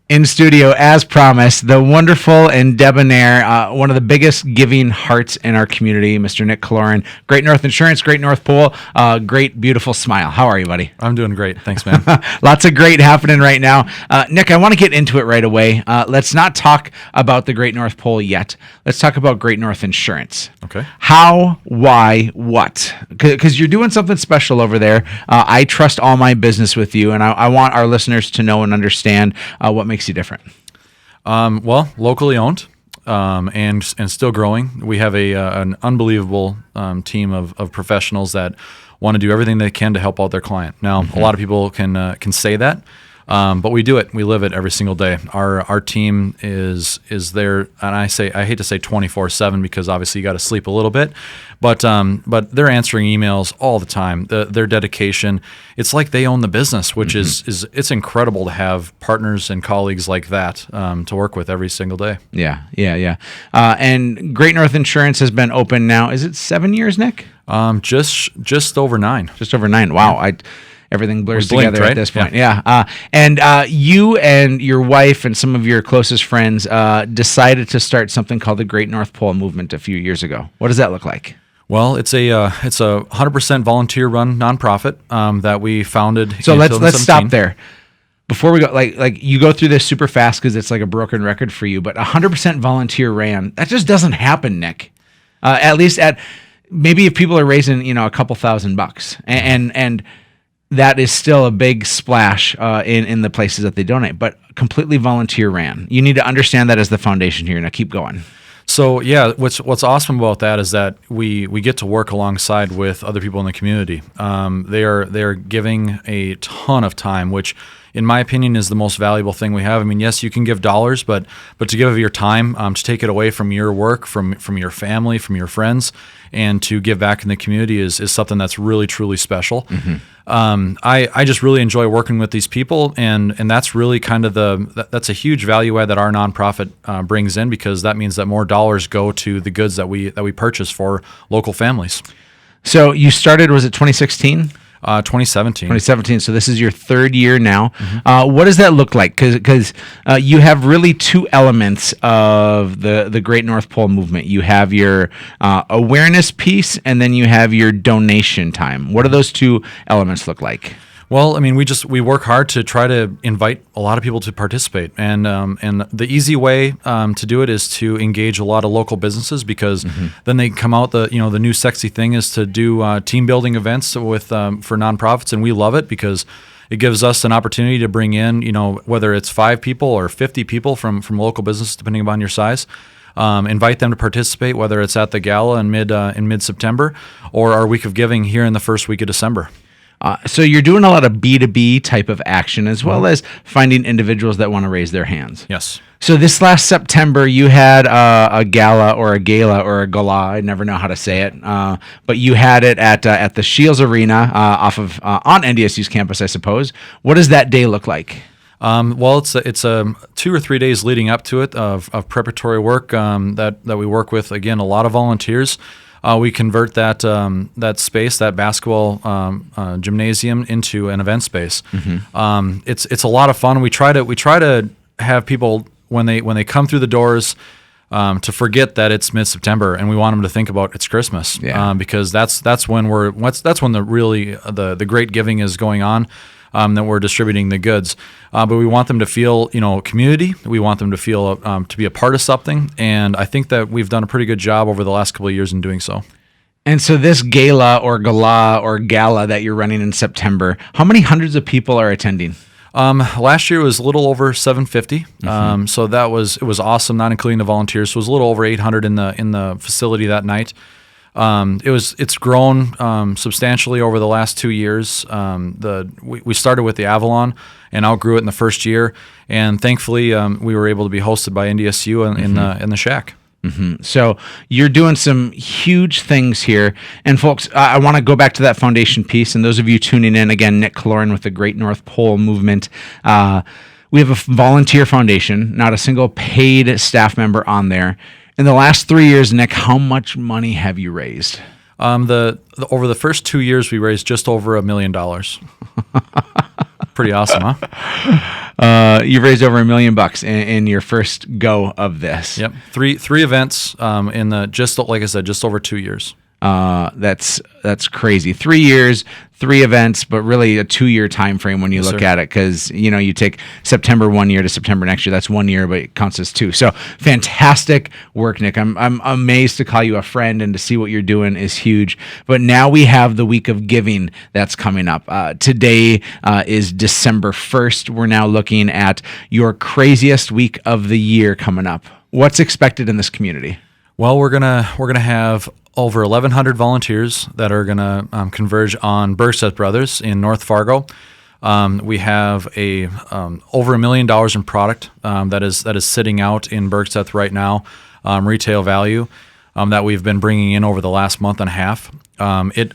In studio, as promised, the wonderful and debonair, one of the biggest giving hearts in our community, Mr. Nick Killoran. Great North Insurance, Great North Pole, great, beautiful smile. How are you, buddy? I'm doing great. Thanks, man. Lots of great happening right now. Nick, I want to get into it right away. Let's not talk about the Great North Pole yet. Let's talk about Great North Insurance. Okay. How, why, what? Because you're doing something special over there. I trust all my business with you, and I want our listeners to know and understand what makes you different. Well, locally owned and still growing. We have an unbelievable team of professionals that want to do everything they can to help out their client. Now, a lot of people can say that, but we do it. We live it every single day. Our team is there, and I hate to say 24/7 because obviously you got to sleep a little bit, but they're answering emails all the time. Their dedication, it's like they own the business, which is it's incredible to have partners and colleagues like that to work with every single day. Yeah. And Great North Insurance has been open now. Is it 7 years, Nick? Just over 9. Just over 9. Wow. Everything blurs together right? at this point. Yeah. And you and your wife and some of your closest friends decided to start something called the Great North Pole Movement a few years ago. What does that look like? Well, it's a 100% volunteer-run nonprofit that we founded. So let's stop there. Before we go, like you go through this super fast because it's like a broken record for you, but 100% volunteer ran. That just doesn't happen, Nick. At least maybe if people are raising a couple $1,000 and that is still a big splash in the places that they donate, but completely volunteer ran. You need to understand that as the foundation here. Now keep going. So yeah, what's awesome about that is that we get to work alongside with other people in the community. They are giving a ton of time, which in my opinion is the most valuable thing we have. I mean, yes, you can give dollars, but to give of your time, to take it away from your work, from your family, from your friends, and to give back in the community is something that's really truly special. I just really enjoy working with these people, and that's really kind of that's a huge value add that our nonprofit brings in, because that means that more dollars go to the goods that we purchase for local families. So you started, was it 2016? 2017. 2017. So this is your third year now. What does that look like? Because you have really two elements of the Great North Pole movement. You have your awareness piece, and then you have your donation time. What do those two elements look like? Well, I mean, we work hard to try to invite a lot of people to participate, and the easy way to do it is to engage a lot of local businesses, because then they come out. The new sexy thing is to do team building events with for nonprofits, and we love it because it gives us an opportunity to bring in whether it's 5 people or 50 people from local businesses, depending upon your size. Invite them to participate, whether it's at the gala in mid-September or our week of giving here in the first week of December. So you're doing a lot of B2B type of action, as well as finding individuals that want to raise their hands. Yes. So this last September, you had a gala or a I never know how to say it, but you had it at the Shields Arena on NDSU's campus, I suppose. What does that day look like? Well, it's 2 or 3 days leading up to it of preparatory work that we work with, again, a lot of volunteers. We convert that space, that basketball gymnasium, into an event space. It's a lot of fun. We try to have people when they come through the doors to forget that it's mid-September, and we want them to think about it's Christmas. Because that's when the great giving is going on. That we're distributing the goods, but we want them to feel, community. We want them to feel to be a part of something, and I think that we've done a pretty good job over the last couple of years in doing so. And so this gala that you're running in September, how many hundreds of people are attending? Last year was a little over 750, so it was awesome, not including the volunteers. So it was a little over 800 in the facility that night. It's grown substantially over the last 2 years. We started with the Avalon and outgrew it in the first year, and thankfully we were able to be hosted by NDSU in the Shack. So you're doing some huge things here. And folks, I want to go back to that foundation piece. And those of you tuning in, again, Nick Killoran with the Great North Pole Movement. We have a volunteer foundation, not a single paid staff member on there. In the last 3 years, Nick, how much money have you raised? Over the first 2 years, we raised just over $1 million. Pretty awesome, huh? You've raised over $1 million in your first go of this. Yep, three events in the just like I said, just over 2 years. That's crazy. 3 years, 3 events, but really a 2-year time frame when you look at it, because you take September 1 year to September next year. That's 1 year, but it counts as 2. So fantastic work, Nick. I'm amazed to call you a friend, and to see what you're doing is huge. But now we have the week of giving that's coming up. Today is December 1st. We're now looking at your craziest week of the year coming up. What's expected in this community? Well, we're gonna have over 1,100 volunteers that are gonna converge on Bergstedt Brothers in North Fargo. We have over $1 million in product that is sitting out in Bergstedt right now, retail value that we've been bringing in over the last month and a half.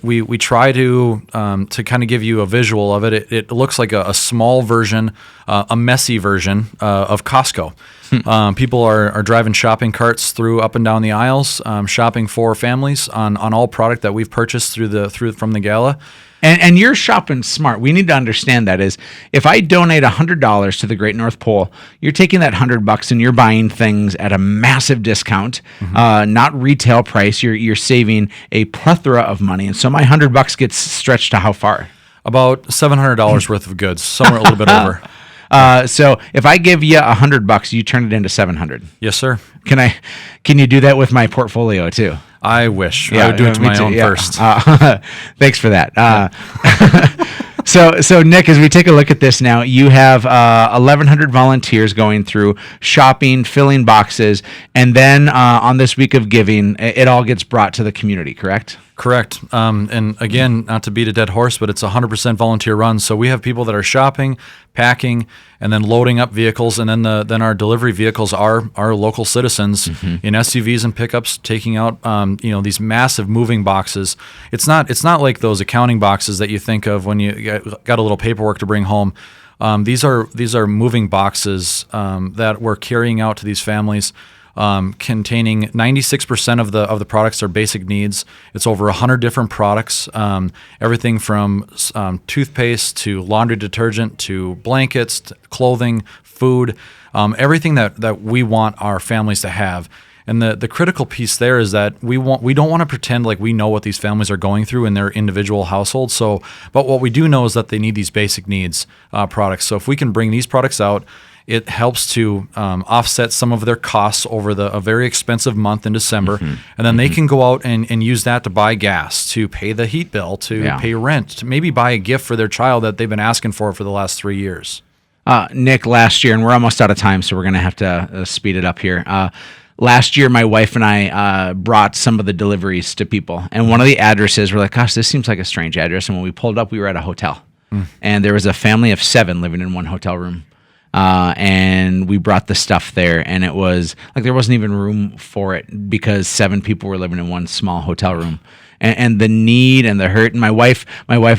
We try to kind of give you a visual of it. It looks like a small version, a messy version of Costco. People are driving shopping carts up and down the aisles, shopping for families on all product that we've purchased from the gala. And you're shopping smart. We need to understand that is, if I donate $100 to the Great North Pole, you're taking that $100 and you're buying things at a massive discount, not retail price. You're saving a plethora of money, and so my $100 gets stretched to how far? About $700 worth of goods, somewhere a little bit over. So if I give you $100, you turn it into $700. Yes, sir. Can you do that with my portfolio too? I wish. I would do it to my own first. Thanks for that. So Nick, as we take a look at this now, you have 1,100 volunteers going through shopping, filling boxes, and then on this week of giving, it all gets brought to the community, correct? Correct. And again, not to beat a dead horse, but it's 100% volunteer run. So we have people that are shopping, packing, and then loading up vehicles, and then our delivery vehicles are local citizens in SUVs and pickups taking out these massive moving boxes. It's not like those accounting boxes that you think of when you got a little paperwork to bring home. These are moving boxes that we're carrying out to these families. Containing 96% of the products are basic needs. It's over 100 different products, everything from toothpaste to laundry detergent to blankets, to clothing, food, everything that we want our families to have. And the critical piece there is that we don't want to pretend like we know what these families are going through in their individual households. But what we do know is that they need these basic needs products. So if we can bring these products out, it helps to offset some of their costs over a very expensive month in December. And then they can go out and use that to buy gas, to pay the heat bill, to pay rent, to maybe buy a gift for their child that they've been asking for the last 3 years. Nick, last year, and we're almost out of time, so we're going to have to speed it up here. Last year, my wife and I brought some of the deliveries to people. And one of the addresses, we're like, gosh, this seems like a strange address. And when we pulled up, we were at a hotel. And there was a family of 7 living in one hotel room. And we brought the stuff there, and it was like there wasn't even room for it because 7 people were living in one small hotel room. And the need and the hurt. And my wife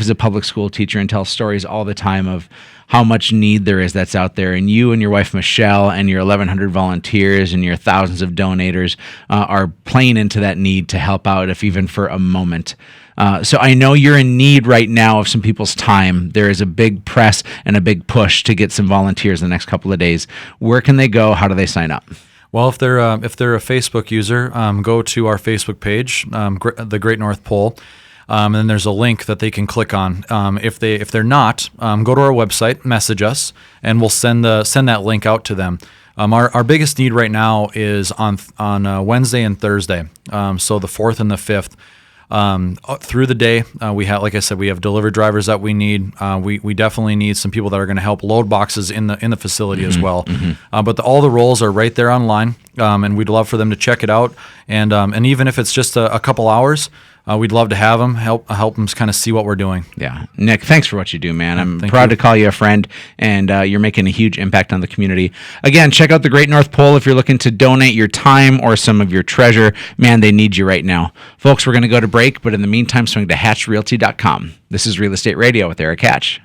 is a public school teacher and tells stories all the time of how much need there is that's out there. And you and your wife, Michelle, and your 1,100 volunteers and your thousands of donators are playing into that need to help out, if even for a moment. So I know you're in need right now of some people's time. There is a big press and a big push to get some volunteers the next couple of days. Where can they go? How do they sign up? Well, if they're a Facebook user, go to our Facebook page, the Great North Pole, and then there's a link that they can click on. If they're not, go to our website, message us, and we'll send that link out to them. Our biggest need right now is on Wednesday and Thursday, so the 4th and the 5th. Through the day, we have, like I said, we have delivery drivers that we need. We definitely need some people that are going to help load boxes in the facility as well. But all the roles are right there online, and we'd love for them to check it out. And even if it's just a couple hours, we'd love to have them help them kind of see what we're doing. Yeah, Nick, thanks for what you do, man. I'm proud to call you a friend, and you're making a huge impact on the community. Again, check out the Great North Pole if you're looking to donate your time or some of your treasure. Man, they need you right now. Folks, we're going to go to break, but in the meantime, swing to hatchrealty.com. This is Real Estate Radio with Erik Hatch.